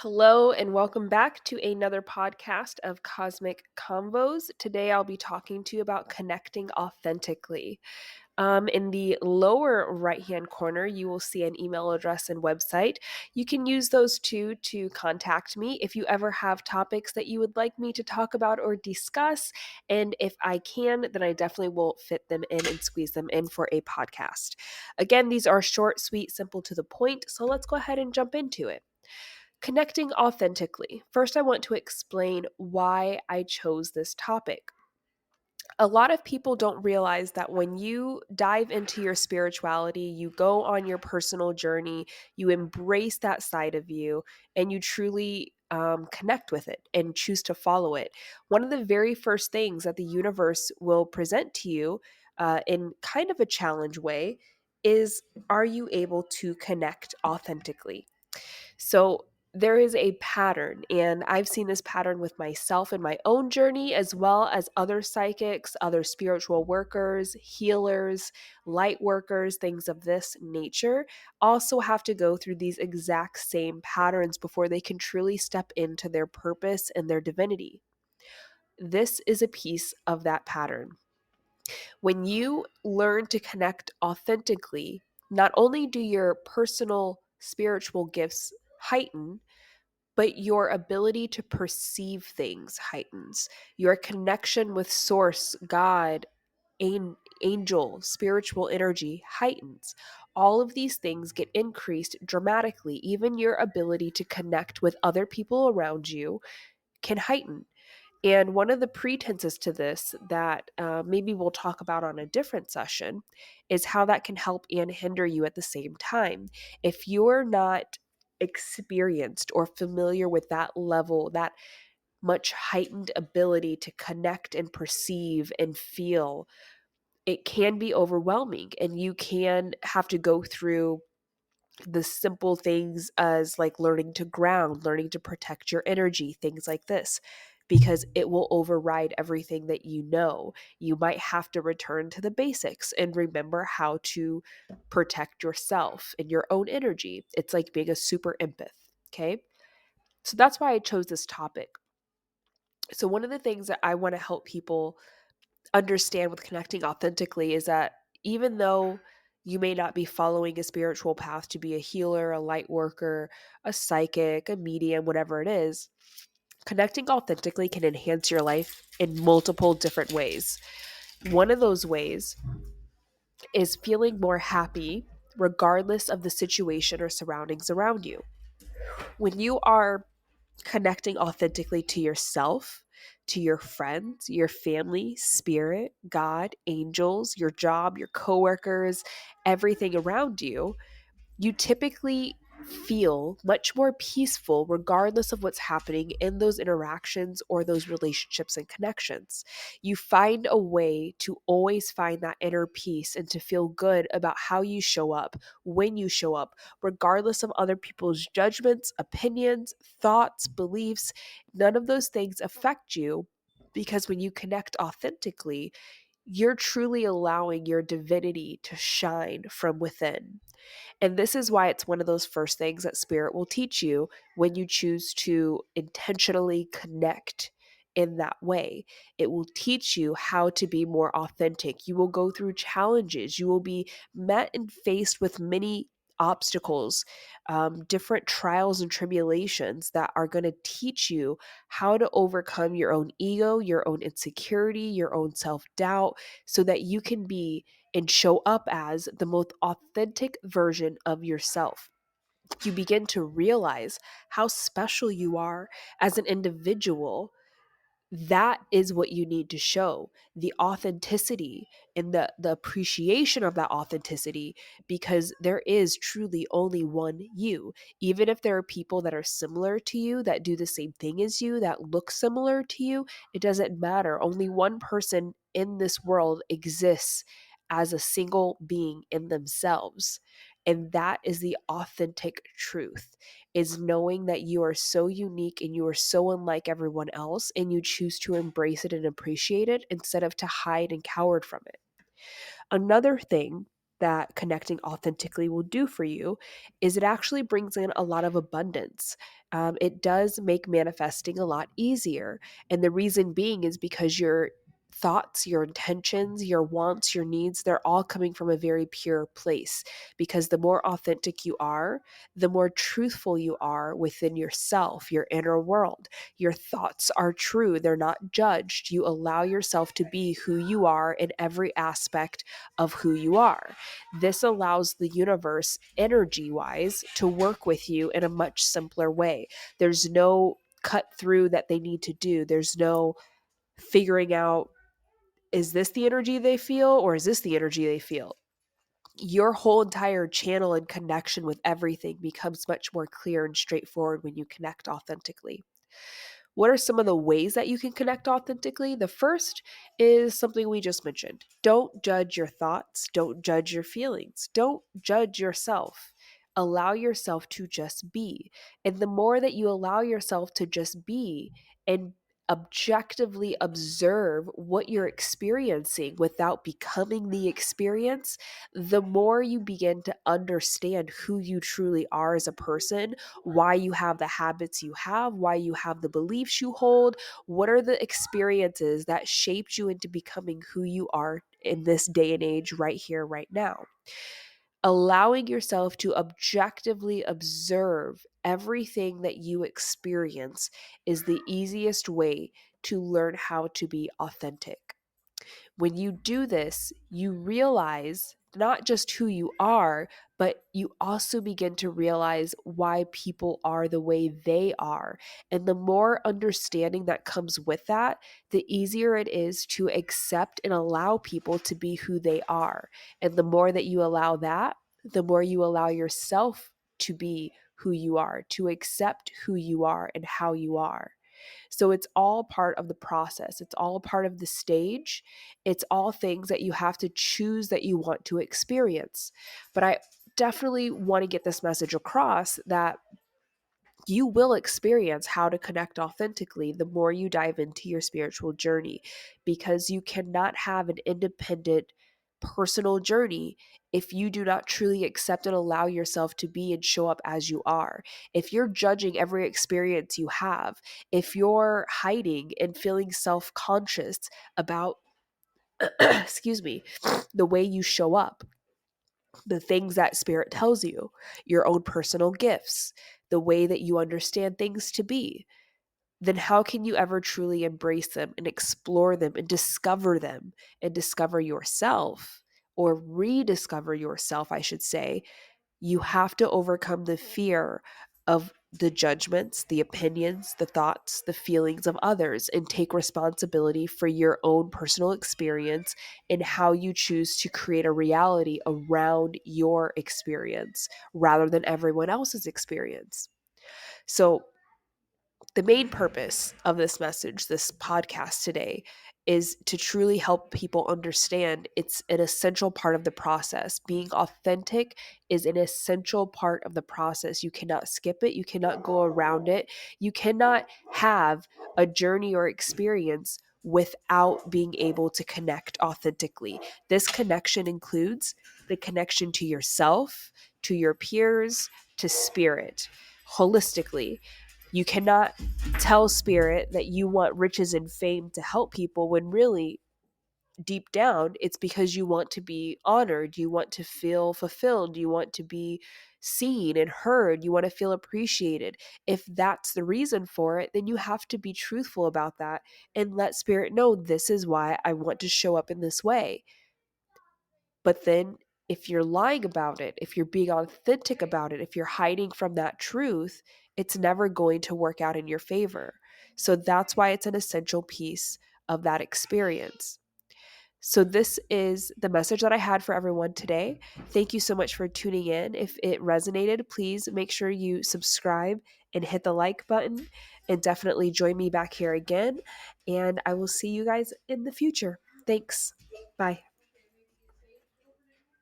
Hello, and welcome back to another podcast of Cosmic Convos. Today, I'll be talking to you about connecting authentically. In the lower right hand corner, you will see an email address and website. You can use those two to contact me if you ever have topics that you would like me to talk about or discuss. And if I can, then I definitely will fit them in and squeeze them in for a podcast. Again, these are short, sweet, simple, to the point. So let's go ahead and jump into it. Connecting authentically. First, I want to explain why I chose this topic. A lot of people don't realize that when you dive into your spirituality, you go on your personal journey, you embrace that side of you, and you truly connect with it and choose to follow it. One of the very first things that the universe will present to you in kind of a challenge way is, are you able to connect authentically? So there is a pattern, and I've seen this pattern with myself in my own journey, as well as other psychics, other spiritual workers, healers, light workers, things of this nature, also have to go through these exact same patterns before they can truly step into their purpose and their divinity. This is a piece of that pattern. When you learn to connect authentically, not only do your personal spiritual gifts heighten, but your ability to perceive things heightens. Your connection with source, God, angel, spiritual energy heightens. All of these things get increased dramatically. Even your ability to connect with other people around you can heighten. And one of the pretenses to this that maybe we'll talk about on a different session is how that can help and hinder you at the same time. If you're not experienced or familiar with that level, that much heightened ability to connect and perceive and feel, it can be overwhelming, and you can have to go through the simple things as like learning to ground, learning to protect your energy, things like this, because it will override everything that you know. You might have to return to the basics and remember how to protect yourself and your own energy. It's like being a super empath. Okay. So that's why I chose this topic. So, one of the things that I want to help people understand with connecting authentically is that even though you may not be following a spiritual path to be a healer, a light worker, a psychic, a medium, whatever it is, connecting authentically can enhance your life in multiple different ways. One of those ways is feeling more happy regardless of the situation or surroundings around you. When you are connecting authentically to yourself, to your friends, your family, spirit, God, angels, your job, your coworkers, everything around you, you typically feel much more peaceful regardless of what's happening in those interactions or those relationships and connections. You find a way to always find that inner peace and to feel good about how you show up, when you show up, regardless of other people's judgments, opinions, thoughts, beliefs. None of those things affect you, because when you connect authentically, you're truly allowing your divinity to shine from within. And this is why it's one of those first things that spirit will teach you when you choose to intentionally connect in that way. It will teach you how to be more authentic. You will go through challenges. You will be met and faced with many obstacles, different trials and tribulations that are going to teach you how to overcome your own ego, your own insecurity, your own self doubt, so that you can be and show up as the most authentic version of yourself. You begin to realize how special you are as an individual. That is what you need to show, the authenticity and the appreciation of that authenticity, because there is truly only one you. Even if there are people that are similar to you, that do the same thing as you, that look similar to you, it doesn't matter. Only one person in this world exists as a single being in themselves, and that is the authentic truth, is knowing that you are so unique and you are so unlike everyone else, and you choose to embrace it and appreciate it instead of to hide and cower from it. Another thing that connecting authentically will do for you is it actually brings in a lot of abundance. It does make manifesting a lot easier. And the reason being is because your thoughts, your intentions, your wants, your needs, they're all coming from a very pure place. Because the more authentic you are, the more truthful you are within yourself, your inner world. Your thoughts are true, they're not judged. You allow yourself to be who you are in every aspect of who you are. This allows the universe, energy wise, to work with you in a much simpler way. There's no cut through that they need to do, there's no figuring out, is this the energy they feel or is this the energy they feel? Your whole entire channel and connection with everything becomes much more clear and straightforward when you connect authentically. What are some of the ways that you can connect authentically? The first is something we just mentioned. Don't judge your thoughts. Don't judge your feelings. Don't judge yourself. Allow yourself to just be. And the more that you allow yourself to just be and objectively observe what you're experiencing without becoming the experience, the more you begin to understand who you truly are as a person, why you have the habits you have, why you have the beliefs you hold, what are the experiences that shaped you into becoming who you are in this day and age right here, right now. Allowing yourself to objectively observe everything that you experience is the easiest way to learn how to be authentic. When you do this, you realize not just who you are, but you also begin to realize why people are the way they are. And the more understanding that comes with that, the easier it is to accept and allow people to be who they are. And the more that you allow that, the more you allow yourself to be who you are, to accept who you are and how you are. So it's all part of the process. It's all part of the stage. It's all things that you have to choose that you want to experience. But I definitely want to get this message across that you will experience how to connect authentically the more you dive into your spiritual journey, because you cannot have an independent personal journey if you do not truly accept and allow yourself to be and show up as you are. If you're judging every experience you have, if you're hiding and feeling self-conscious about excuse me, the way you show up, the things that spirit tells you, your own personal gifts, the way that you understand things to be, then how can you ever truly embrace them and explore them and discover yourself, or rediscover yourself, I should say? You have to overcome the fear of the judgments, the opinions, the thoughts, the feelings of others, and take responsibility for your own personal experience and how you choose to create a reality around your experience rather than everyone else's experience. So, the main purpose of this message, this podcast today, is to truly help people understand it's an essential part of the process. Being authentic is an essential part of the process. You cannot skip it. You cannot go around it. You cannot have a journey or experience without being able to connect authentically. This connection includes the connection to yourself, to your peers, to spirit, holistically. You cannot tell spirit that you want riches and fame to help people when really deep down it's because you want to be honored, you want to feel fulfilled, you want to be seen and heard, you want to feel appreciated. If that's the reason for it, then you have to be truthful about that and let spirit know, this is why I want to show up in this way. But then if you're lying about it, if you're being authentic about it, if you're hiding from that truth, it's never going to work out in your favor. So that's why it's an essential piece of that experience. So this is the message that I had for everyone today. Thank you so much for tuning in. If it resonated, please make sure you subscribe and hit the like button, and definitely join me back here again. And I will see you guys in the future. Thanks. Bye.